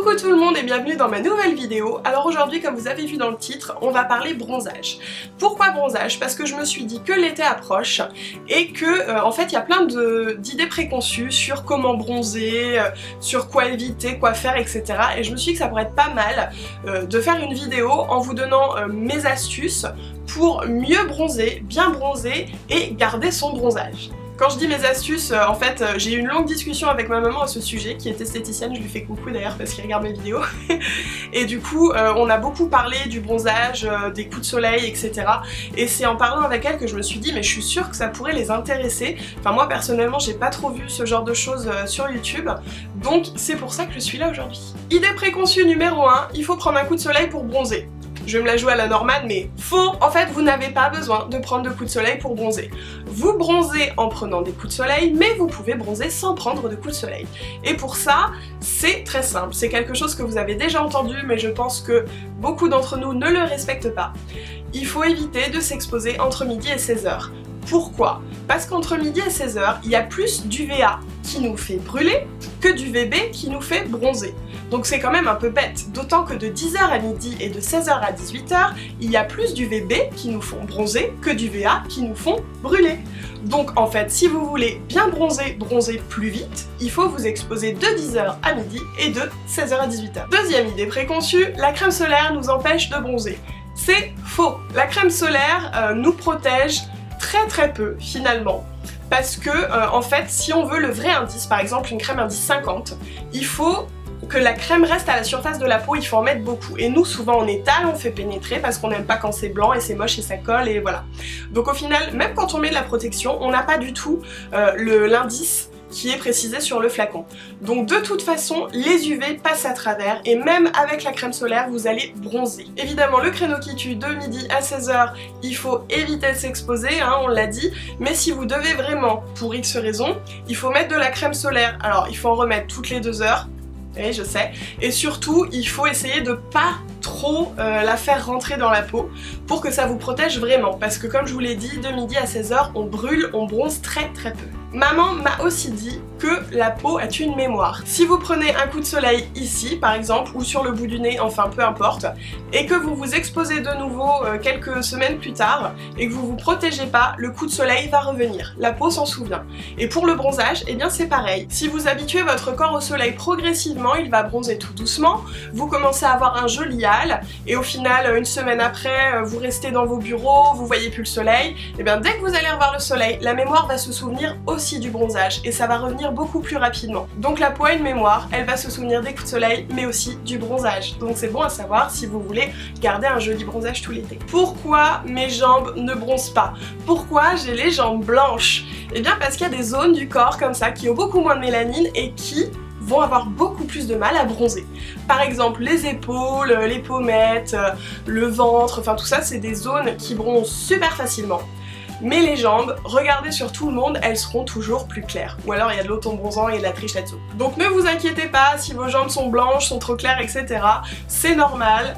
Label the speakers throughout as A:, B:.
A: Coucou tout le monde et bienvenue dans ma nouvelle vidéo. Alors aujourd'hui, comme vous avez vu dans le titre, on va parler bronzage. Pourquoi bronzage? Parce que je me suis dit que l'été approche et que en fait il y a plein d'idées préconçues sur comment bronzer, sur quoi éviter, quoi faire, etc. Et je me suis dit que ça pourrait être pas mal de faire une vidéo en vous donnant mes astuces pour mieux bronzer, bien bronzer et garder son bronzage. Quand je dis mes astuces, en fait, j'ai eu une longue discussion avec ma maman à ce sujet, qui est esthéticienne, je lui fais coucou d'ailleurs parce qu'il regarde mes vidéos. Et du coup, on a beaucoup parlé du bronzage, des coups de soleil, etc. Et c'est en parlant avec elle que je me suis dit, mais je suis sûre que ça pourrait les intéresser. Enfin, moi personnellement, j'ai pas trop vu ce genre de choses sur YouTube, donc c'est pour ça que je suis là aujourd'hui. Idée préconçue numéro 1, il faut prendre un coup de soleil pour bronzer. Je vais me la jouer à la Normande, mais faux! En fait, vous n'avez pas besoin de prendre de coups de soleil pour bronzer. Vous bronzez en prenant des coups de soleil, mais vous pouvez bronzer sans prendre de coups de soleil. Et pour ça, c'est très simple. C'est quelque chose que vous avez déjà entendu, mais je pense que beaucoup d'entre nous ne le respectent pas. Il faut éviter de s'exposer entre midi et 16h. Pourquoi? Parce qu'entre midi et 16h, il y a plus d'UVA qui nous fait brûler que d'UVB qui nous fait bronzer. Donc c'est quand même un peu bête, d'autant que de 10h à midi et de 16h à 18h, il y a plus d'UVB qui nous font bronzer que d'UVA qui nous font brûler. Donc en fait, si vous voulez bien bronzer, bronzer plus vite, il faut vous exposer de 10h à midi et de 16h à 18h. Deuxième idée préconçue, la crème solaire nous empêche de bronzer. C'est faux! La crème solaire nous protège très peu finalement. Parce que en fait, si on veut le vrai indice, par exemple une crème indice 50, il faut que la crème reste à la surface de la peau, il faut en mettre beaucoup. Et nous, souvent on étale, on fait pénétrer parce qu'on n'aime pas quand c'est blanc et c'est moche et ça colle et voilà. Donc au final, même quand on met de la protection, on n'a pas du tout l'indice qui est précisé sur le flacon. Donc de toute façon, les UV passent à travers et même avec la crème solaire, vous allez bronzer. Évidemment, le créneau qui tue de midi à 16h, il faut éviter de s'exposer, hein, on l'a dit, mais si vous devez vraiment, pour X raisons, il faut mettre de la crème solaire. Alors, il faut en remettre toutes les 2 heures, oui, je sais, et surtout, il faut essayer de pas trop la faire rentrer dans la peau pour que ça vous protège vraiment, parce que comme je vous l'ai dit, de midi à 16h, on brûle, on bronze très peu. Maman m'a aussi dit que la peau a une mémoire. Si vous prenez un coup de soleil ici par exemple, ou sur le bout du nez, enfin peu importe, et que vous vous exposez de nouveau quelques semaines plus tard, et que vous vous protégez pas, le coup de soleil va revenir. La peau s'en souvient. Et pour le bronzage, eh bien c'est pareil. Si vous habituez votre corps au soleil progressivement, il va bronzer tout doucement, vous commencez à avoir un joli hâle, et au final, une semaine après, vous restez dans vos bureaux, vous voyez plus le soleil, et bien dès que vous allez revoir le soleil, la mémoire va se souvenir aussi du bronzage et ça va revenir beaucoup plus rapidement. Donc la peau a une mémoire, elle va se souvenir des coups de soleil mais aussi du bronzage. Donc c'est bon à savoir si vous voulez garder un joli bronzage tout l'été. Pourquoi mes jambes ne bronzent pas? Pourquoi j'ai les jambes blanches? Eh bien parce qu'il y a des zones du corps comme ça qui ont beaucoup moins de mélanine et qui vont avoir beaucoup plus de mal à bronzer. Par exemple les épaules, les pommettes, le ventre, enfin tout ça c'est des zones qui bronzent super facilement. Mais les jambes, regardez sur tout le monde, elles seront toujours plus claires. Ou alors il y a de l'auto-bronzant et de la triche là-dessous. Donc ne vous inquiétez pas si vos jambes sont blanches, sont trop claires, etc. C'est normal.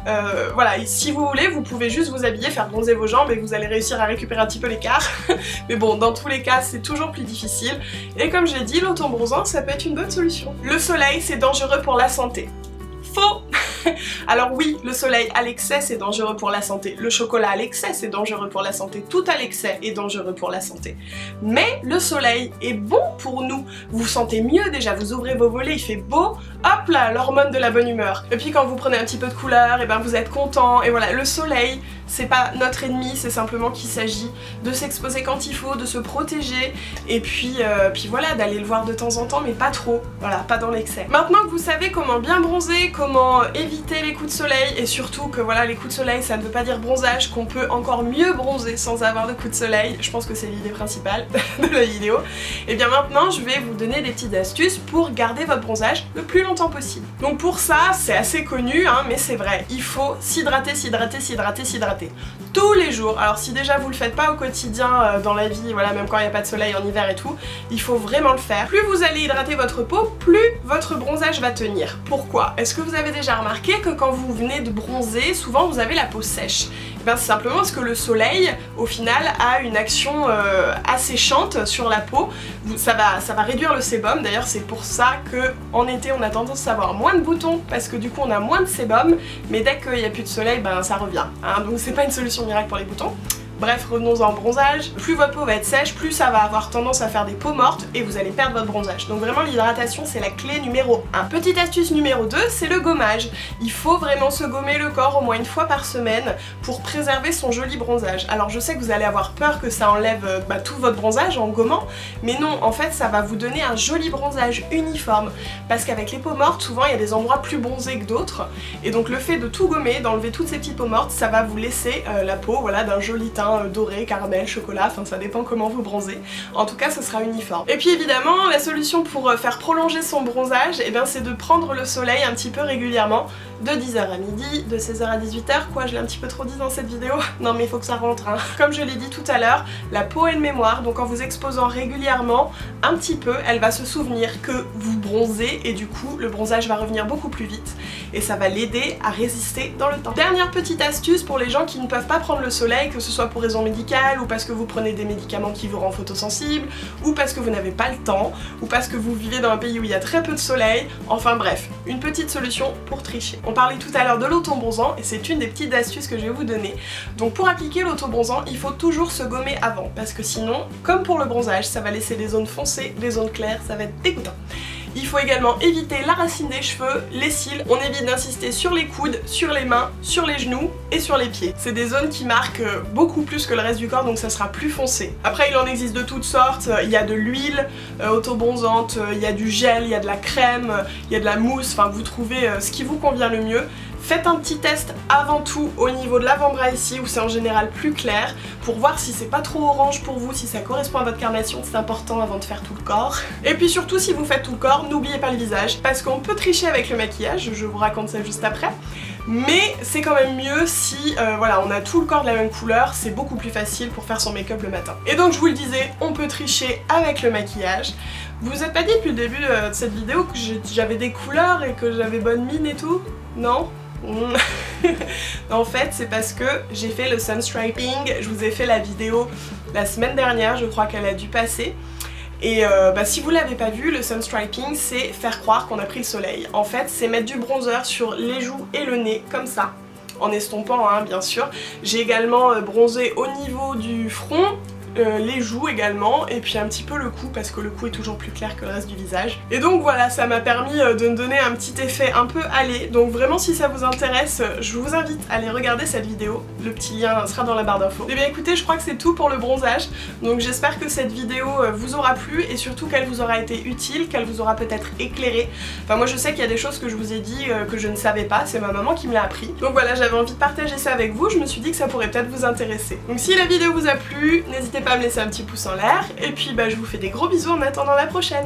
A: Voilà, et si vous voulez, vous pouvez juste vous habiller, faire bronzer vos jambes et vous allez réussir à récupérer un petit peu l'écart. Mais bon, dans tous les cas, c'est toujours plus difficile. Et comme j'ai dit, l'auto-bronzant, ça peut être une bonne solution. Le soleil, c'est dangereux pour la santé. Faux! Alors oui, le soleil à l'excès c'est dangereux pour la santé, le chocolat à l'excès c'est dangereux pour la santé, tout à l'excès est dangereux pour la santé. Mais le soleil est bon pour nous, vous vous sentez mieux déjà, vous ouvrez vos volets, il fait beau, hop là, l'hormone de la bonne humeur. Et puis quand vous prenez un petit peu de couleur, et ben vous êtes content, et voilà, le soleil c'est pas notre ennemi, c'est simplement qu'il s'agit de s'exposer quand il faut, de se protéger, et puis voilà, d'aller le voir de temps en temps, mais pas trop, voilà, pas dans l'excès. Maintenant que vous savez comment bien bronzer, comment éviter les coups de soleil, et surtout que voilà, les coups de soleil ça ne veut pas dire bronzage, qu'on peut encore mieux bronzer sans avoir de coups de soleil, je pense que c'est l'idée principale de la vidéo, et bien maintenant je vais vous donner des petites astuces pour garder votre bronzage le plus longtemps possible. Donc pour ça, c'est assez connu, hein, mais c'est vrai, il faut s'hydrater, s'hydrater, s'hydrater, s'hydrater. Tous les jours. Alors si déjà vous le faites pas au quotidien dans la vie, voilà, même quand il n'y a pas de soleil en hiver et tout, il faut vraiment le faire. Plus vous allez hydrater votre peau, plus votre bronzage va tenir. Pourquoi? Est-ce que vous avez déjà remarqué remarqué que quand vous venez de bronzer, souvent vous avez la peau sèche? Et bien c'est simplement parce que le soleil, au final, a une action asséchante sur la peau. Ça va réduire le sébum, d'ailleurs c'est pour ça qu'en été on a tendance à avoir moins de boutons, parce que du coup on a moins de sébum, mais dès qu'il n'y a plus de soleil, ben ça revient. Hein, donc c'est pas une solution miracle pour les boutons. Bref, revenons-en au bronzage. Plus votre peau va être sèche, plus ça va avoir tendance à faire des peaux mortes et vous allez perdre votre bronzage. Donc vraiment l'hydratation c'est la clé numéro 1. Petite astuce numéro 2, c'est le gommage. Il faut vraiment se gommer le corps au moins une fois par semaine pour préserver son joli bronzage. Alors je sais que vous allez avoir peur que ça enlève tout votre bronzage en gommant, mais non, en fait ça va vous donner un joli bronzage uniforme. Parce qu'avec les peaux mortes, souvent il y a des endroits plus bronzés que d'autres. Et donc le fait de tout gommer, d'enlever toutes ces petites peaux mortes, ça va vous laisser la peau voilà, d'un joli teint doré, caramel, chocolat, enfin ça dépend comment vous bronzez. En tout cas ce sera uniforme. Et puis évidemment la solution pour faire prolonger son bronzage, eh bien, c'est de prendre le soleil un petit peu régulièrement, de 10h à midi, de 16h à 18h, quoi je l'ai un petit peu trop dit dans cette vidéo? Non mais il faut que ça rentre hein. Comme je l'ai dit tout à l'heure, la peau a une mémoire, donc en vous exposant régulièrement un petit peu, elle va se souvenir que vous bronzez et du coup le bronzage va revenir beaucoup plus vite et ça va l'aider à résister dans le temps. Dernière petite astuce pour les gens qui ne peuvent pas prendre le soleil, que ce soit pour raison médicale ou parce que vous prenez des médicaments qui vous rendent photosensible ou parce que vous n'avez pas le temps ou parce que vous vivez dans un pays où il y a très peu de soleil, enfin bref, une petite solution pour tricher. On parlait tout à l'heure de l'autobronzant et c'est une des petites astuces que je vais vous donner. Donc pour appliquer l'autobronzant, il faut toujours se gommer avant parce que sinon, comme pour le bronzage, ça va laisser des zones foncées, des zones claires, ça va être dégoûtant. Il faut également éviter la racine des cheveux, les cils, on évite d'insister sur les coudes, sur les mains, sur les genoux et sur les pieds. C'est des zones qui marquent beaucoup plus que le reste du corps donc ça sera plus foncé. Après il en existe de toutes sortes, il y a de l'huile autobronzante, il y a du gel, il y a de la crème, il y a de la mousse, enfin vous trouvez ce qui vous convient le mieux. Faites un petit test avant tout au niveau de l'avant-bras ici où c'est en général plus clair pour voir si c'est pas trop orange pour vous, si ça correspond à votre carnation, c'est important avant de faire tout le corps. Et puis surtout si vous faites tout le corps, n'oubliez pas le visage parce qu'on peut tricher avec le maquillage, je vous raconte ça juste après. Mais c'est quand même mieux si voilà, on a tout le corps de la même couleur, c'est beaucoup plus facile pour faire son make-up le matin. Et donc je vous le disais, on peut tricher avec le maquillage. Vous vous êtes pas dit depuis le début de cette vidéo que j'avais des couleurs et que j'avais bonne mine et tout? Non? En fait c'est parce que j'ai fait le sunstriping, je vous ai fait la vidéo la semaine dernière, je crois qu'elle a dû passer. Et si vous l'avez pas vu, le sunstriping c'est faire croire qu'on a pris le soleil. En fait c'est mettre du bronzer sur les joues et le nez comme ça, en estompant hein, bien sûr. J'ai également bronzé au niveau du front, les joues également et puis un petit peu le cou parce que le cou est toujours plus clair que le reste du visage. Et donc voilà, ça m'a permis de me donner un petit effet un peu hâlé. Donc vraiment si ça vous intéresse, je vous invite à aller regarder cette vidéo. Le petit lien sera dans la barre d'infos. Et bien écoutez, je crois que c'est tout pour le bronzage. Donc j'espère que cette vidéo vous aura plu et surtout qu'elle vous aura été utile, qu'elle vous aura peut-être éclairé. Enfin moi je sais qu'il y a des choses que je vous ai dit que je ne savais pas, c'est ma maman qui me l'a appris. Donc voilà, j'avais envie de partager ça avec vous, je me suis dit que ça pourrait peut-être vous intéresser. Donc si la vidéo vous a plu, n'hésitez pas à me laisser un petit pouce en l'air et puis je vous fais des gros bisous en attendant la prochaine.